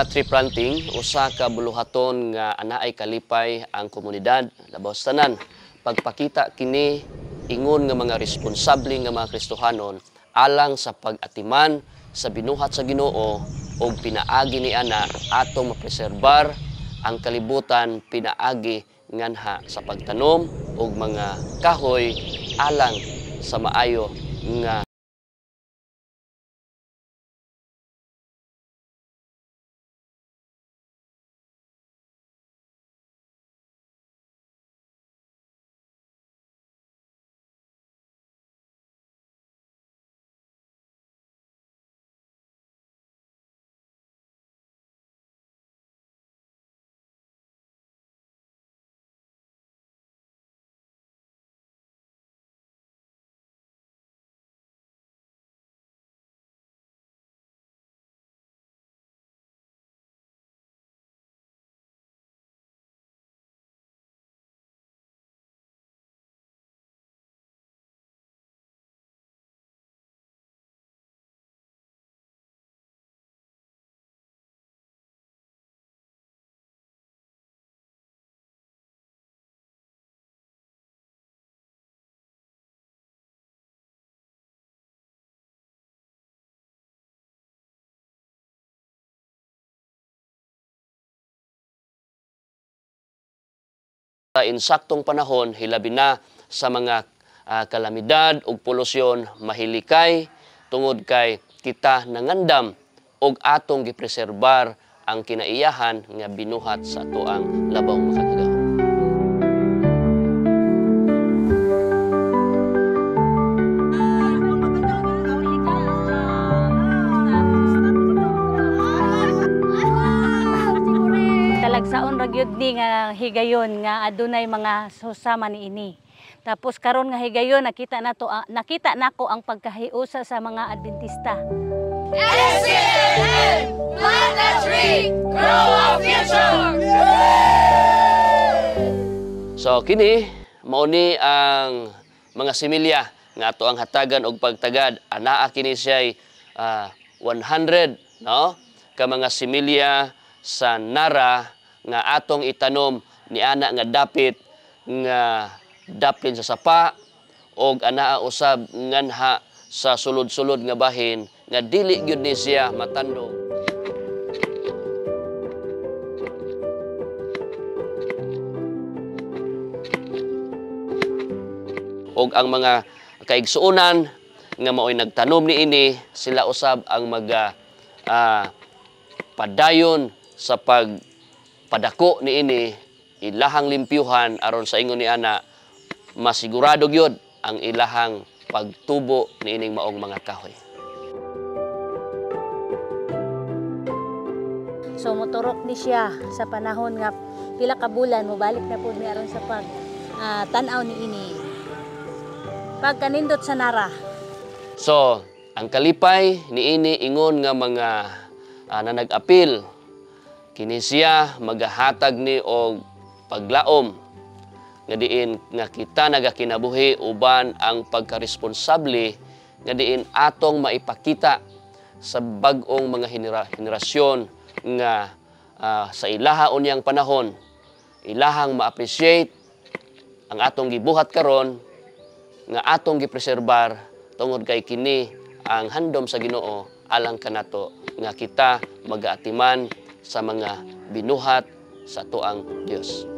nga tree planting, usa ka buluhaton nga anaay kalipay ang komunidad labaw sa tanan. Pagpakita kini ingon nga mga responsable nga mga Kristohanon alang sa pag-atiman sa binuhat sa Ginoo ug pinaagi ni ana atong mapreserbar ang kalibutan pinaagi nganha sa pagtanom og mga kahoy alang sa maayo nga sa insaktong panahon hilabi na sa mga kalamidad ug polusyon mahilikay tungod kay kita nangandam og atong gipreserbar ang kinaiyahan nga binuhat sa atoang labaw makagagahom. Talagsaon ra gyud ni nga higayon nga adunay mga susama niini. Tapos karon nga higayon nakita nako ang pagkahiusa sa mga Adventista. SCNN! Plant a tree! Grow our future! So kini mao ni ang mga similya nga ato ang hatagan og pagtagad. Anaa kini siya'y 100 no ka mga similya sa nara nga atong itanom ni ana nga dapit nga daplin sa sapa og anaa usab nganha sa sulod-sulod nga bahin nga dili gyud ni siya matandog. Og ang mga kaigsuonan nga mao'y nagtanom niini sila usab ang padayon sa pagpadako niini ilahang limpyuhan aron sa ingon ni ana masigurado gyud ang ilahang pagtubo niining maong mga kahoy. So moturok ni siya sa panahon nga pila ka bulan mobalik na pud ni aron sa pag tan-aw niini. Pagkanindot sa nara. So, ang kalipay niini ingon nga mga nanag-apil kini siya magahatag ni og paglaom nga diin nga kita nagakinabuhi uban ang pagkaresponsable nga diin atong maipakita sa bag-ong mga henerasyon nga sa ilaha unyang panahon ilahang ma-appreciate ang atong gibuhat karon nga atong gipreserbar tungod kay kini ang handom sa Ginoo alang kanato nga kita magaatiman sa mga binuhat sa tuang Dios.